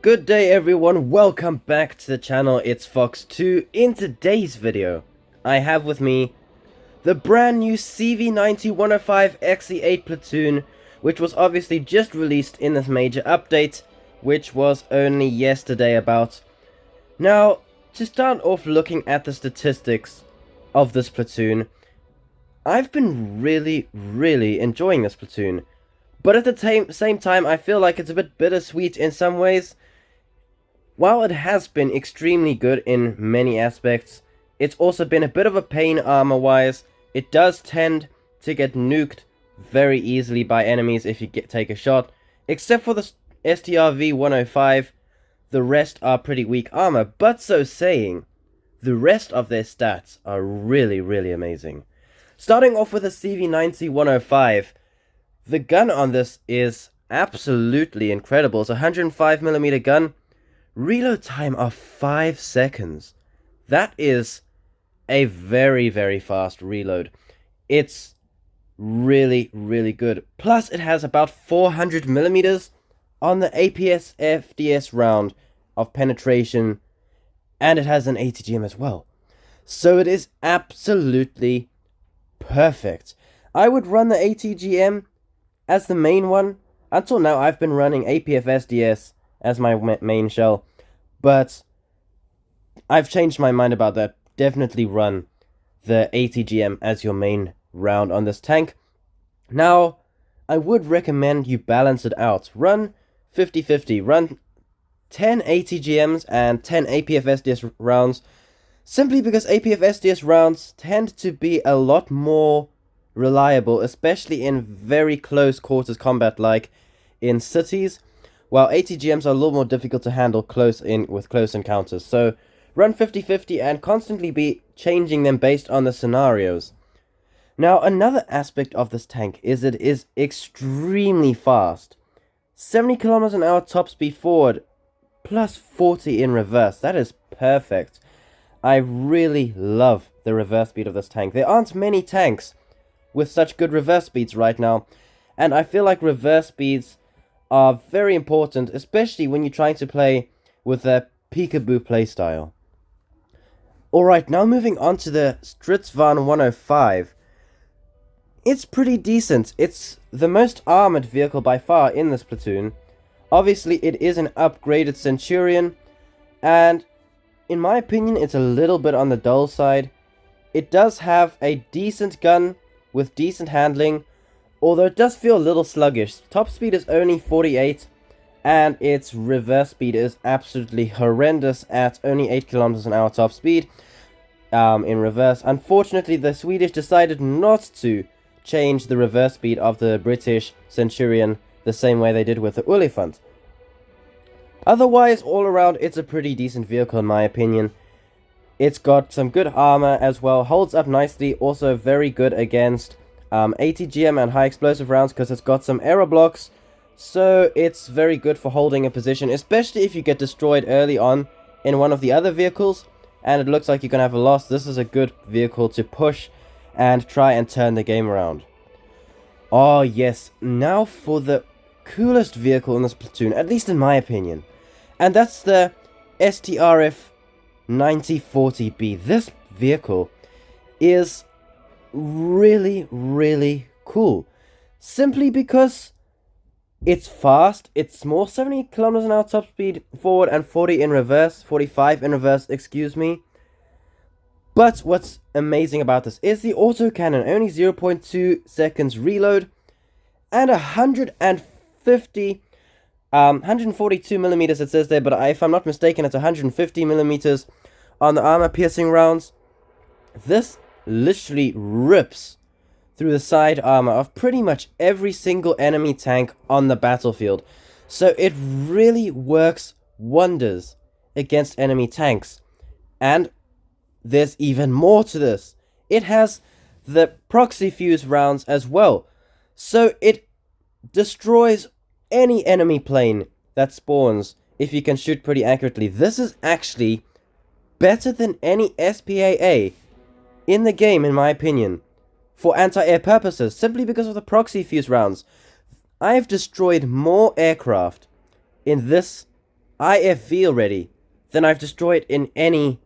Good day everyone, welcome back to the channel, it's Fox2. In today's video, I have with me the brand new CV90-105 XE8 platoon, which was obviously just released in this major update, which was only yesterday about. Now, to start off looking at the statistics of this platoon, I've been really enjoying this platoon. But at the same time, I feel like it's a bit bittersweet in some ways. While it has been extremely good in many aspects, it's also been a bit of a pain armor-wise. It does tend to get nuked very easily by enemies if you take a shot. Except for the STRV-105, the rest are pretty weak armor. But so saying, the rest of their stats are really amazing. Starting off with the CV90-105, the gun on this is absolutely incredible. It's a 105mm gun. Reload time of 5 seconds. That is a very fast reload. It's really good. Plus, it has about 400mm on the APS FDS round of penetration, and it has an ATGM as well. So it is absolutely perfect. I would run the ATGM as the main one. Until now, I've been running APF SDS as my main shell, but I've changed my mind about that. Definitely run the ATGM as your main round on this tank. Now, I would recommend you balance it out. Run 50-50. Run 10 ATGMs and 10 APF SDS rounds, simply because APF SDS rounds tend to be a lot more reliable, especially in very close quarters combat like in cities, while ATGMs are a little more difficult to handle with close encounters. So run 50-50 and constantly be changing them based on the scenarios. Now, another aspect of this tank is it is extremely fast. 70 km an hour top speed forward, plus 40 in reverse. That is perfect. I really love the reverse speed of this tank. There aren't many tanks with such good reverse speeds right now, and I feel like reverse speeds are very important, especially when you're trying to play with a peekaboo playstyle. Alright, now moving on to the Stridsvagn 105. It's pretty decent. It's the most armored vehicle by far in this platoon. Obviously, it is an upgraded Centurion, and in my opinion, it's a little bit on the dull side. It does have a decent gun with decent handling, although it does feel a little sluggish. Top speed is only 48, and its reverse speed is absolutely horrendous at only 8 km an hour top speed in reverse. Unfortunately, the Swedish decided not to change the reverse speed of the British Centurion the same way they did with the Oliphant. Otherwise, all around, it's a pretty decent vehicle in my opinion. It's got some good armor as well, holds up nicely, also very good against ATGM and high explosive rounds because it's got some error blocks, so it's very good for holding a position, especially if you get destroyed early on in one of the other vehicles and it looks like you're gonna have a loss. This is a good vehicle to push and try and turn the game around. Oh yes, now for the coolest vehicle in this platoon, at least in my opinion, and that's the STRF 9040B. This vehicle is really cool, simply because it's fast, it's small, 70 km an hour top speed forward and 40 in reverse, 45 in reverse, excuse me. But what's amazing about this is the autocannon, only 0.2 seconds reload, and 142mm it says there, but if I'm not mistaken, it's 150mm on the armor piercing rounds. This literally rips through the side armor of pretty much every single enemy tank on the battlefield. So it really works wonders against enemy tanks. And there's even more to this. It has the proxy fuse rounds as well. So it destroys any enemy plane that spawns if you can shoot pretty accurately. This is actually better than any SPAA in the game, in my opinion, for anti-air purposes, simply because of the proxy fuse rounds. I've destroyed more aircraft in this IFV already than I've destroyed in any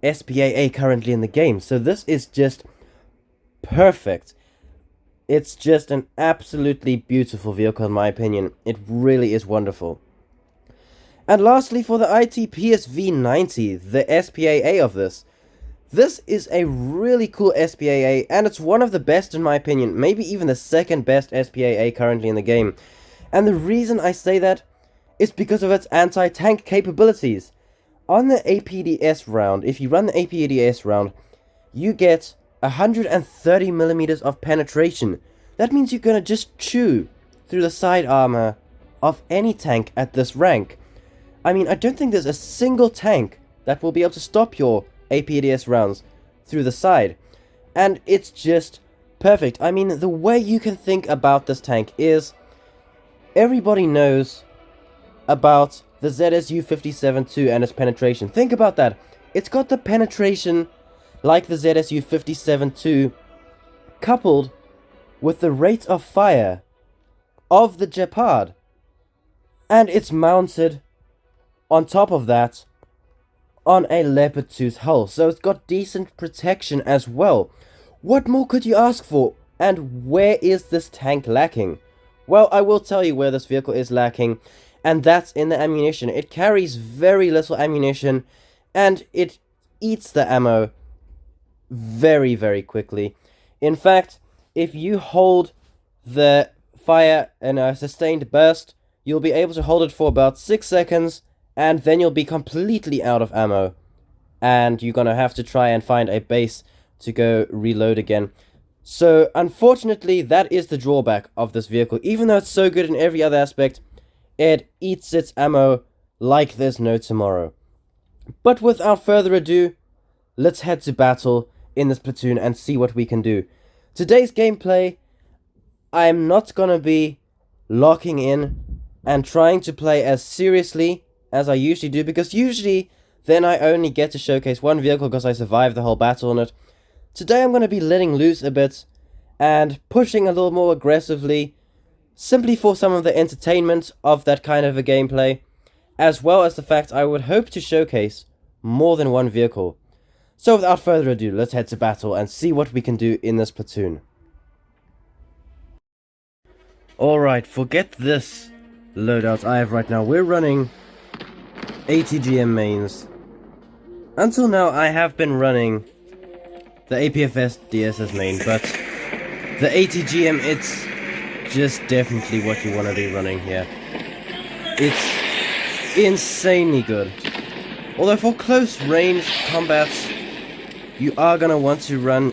SPAA currently in the game. So this is just perfect. It's just an absolutely beautiful vehicle in my opinion. It really is wonderful. And lastly, for the ITPS V90, the SPAA of this. This is a really cool SPAA, and it's one of the best in my opinion, maybe even the second best SPAA currently in the game. And the reason I say that is because of its anti-tank capabilities. On the APDS round, if you run the APDS round, you get 130mm of penetration. That means you're gonna just chew through the side armor of any tank at this rank. I mean, I don't think there's a single tank that will be able to stop your APDS rounds through the side. And it's just perfect. I mean, the way you can think about this tank is everybody knows about the ZSU 57-2 and its penetration. Think about that. It's got the penetration like the ZSU 57-2 coupled with the rate of fire of the Gepard. And it's mounted on top of that on a Leopard 2's hull, so it's got decent protection as well. What more could you ask for? And where is this tank lacking? Well, I will tell you where this vehicle is lacking, and that's in the ammunition. It carries very little ammunition, and it eats the ammo very, very quickly. In fact, if you hold the fire in a sustained burst, you'll be able to hold it for about 6 seconds, and then you'll be completely out of ammo. And you're gonna have to try and find a base to go reload again. So, unfortunately, that is the drawback of this vehicle. Even though it's so good in every other aspect, it eats its ammo like there's no tomorrow. But without further ado, let's head to battle in this platoon and see what we can do. Today's gameplay, I'm not gonna be locking in and trying to play as seriously as I usually do, because usually then I only get to showcase one vehicle because I survived the whole battle on it. Today I'm going to be letting loose a bit and pushing a little more aggressively, simply for some of the entertainment of that kind of a gameplay, as well as the fact I would hope to showcase more than one vehicle. So without further ado, let's head to battle and see what we can do in this platoon. Alright, forget this loadout I have right now. We're running ATGM mains. Until now I have been running the APFS DSS main, but the ATGM, it's just definitely what you want to be running here. It's insanely good. Although for close range combats, you are gonna want to run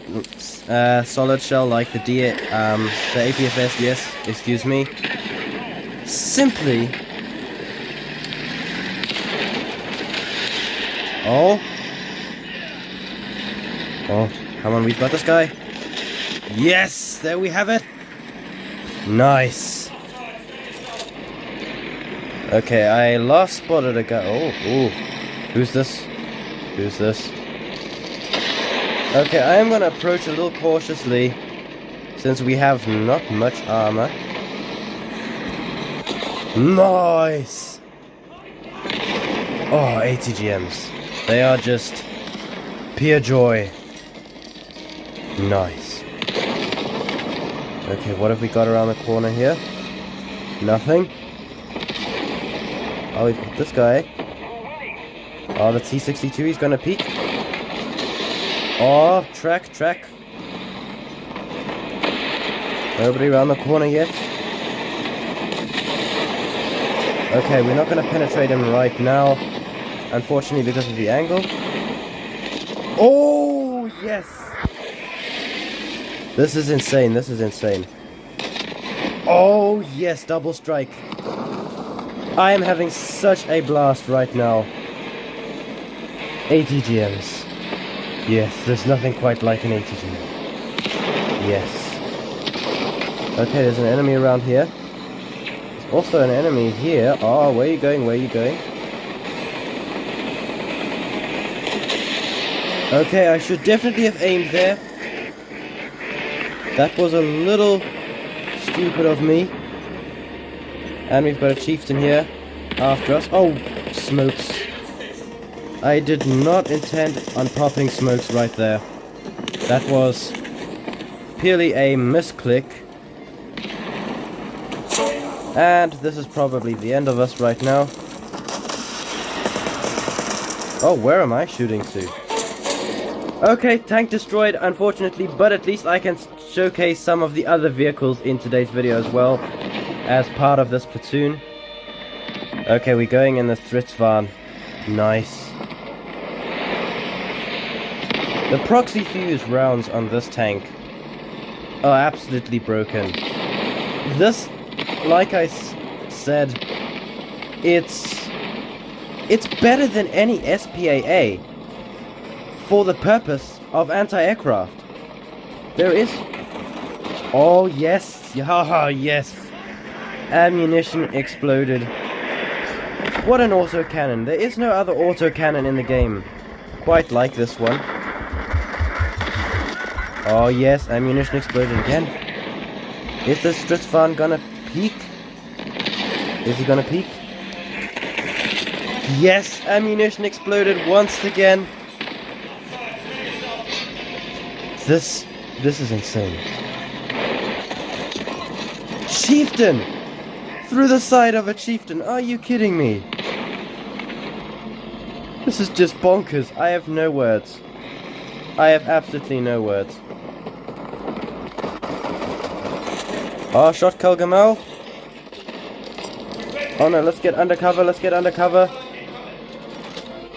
solid shell like the APFS DS, excuse me. Simply Oh, come on, we've got this guy. Yes, there we have it. Nice. Okay, I last spotted a guy. Oh, who's this? Who's this? Okay, I am gonna approach a little cautiously, since we have not much armor. Nice. Oh, ATGMs. They are just pure joy. Nice. Okay, what have we got around the corner here? Nothing. Oh, we've got this guy. Oh, the T-62, he's gonna peek. Oh, track. Nobody around the corner yet. Okay, we're not gonna penetrate him right now, unfortunately, because of the angle. Oh, yes! This is insane, this is insane. Oh, yes, double strike. I am having such a blast right now. ATGMs. Yes, there's nothing quite like an ATGM. Yes. Okay, there's an enemy around here. There's also an enemy here. Oh, where are you going? Where are you going? Okay, I should definitely have aimed there. That was a little stupid of me. And we've got a chieftain here after us. Oh, smokes. I did not intend on popping smokes right there. That was purely a misclick. And this is probably the end of us right now. Oh, where am I shooting to? Okay, tank destroyed, unfortunately, but at least I can showcase some of the other vehicles in today's video as well, as part of this platoon. Okay, we're going in the Stridsvagn. Nice. The proxy fuse rounds on this tank are absolutely broken. This, like I said, it's better than any SPAA for the purpose of anti-aircraft. There is... Oh yes, yeah, yes. Ammunition exploded. What an autocannon. There is no other autocannon in the game quite like this one. Oh yes, ammunition exploded again. Is the Stridsvagn gonna peak? Is he gonna peak? Yes, ammunition exploded once again. This is insane. Chieftain! Through the side of a Chieftain, are you kidding me? This is just bonkers. I have no words. I have absolutely no words. Oh, shot kill Gamal. Oh no, let's get undercover, let's get undercover.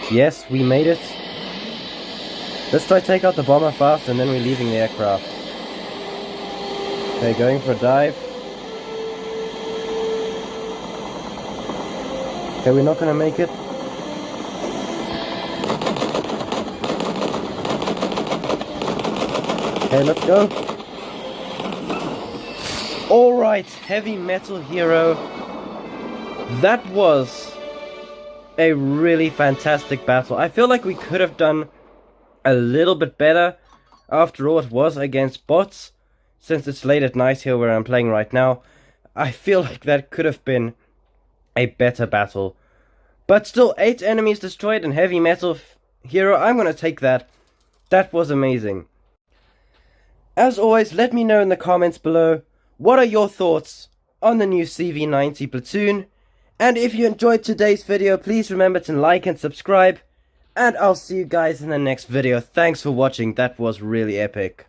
Yes, we made it. Let's try to take out the bomber fast and then we're leaving the aircraft. Okay, going for a dive. Okay, we're not gonna make it. Okay, let's go. Alright, Heavy Metal Hero. That was a really fantastic battle. I feel like we could have done a little bit better. After all, it was against bots. Since it's late at night here where I'm playing right now, I feel like that could have been a better battle. But still, 8 enemies destroyed in Heavy Metal Hero. I'm gonna take that. That was amazing. As always, let me know in the comments below, what are your thoughts on the new CV90 platoon? And if you enjoyed today's video, please remember to like and subscribe. And I'll see you guys in the next video. Thanks for watching, that was really epic.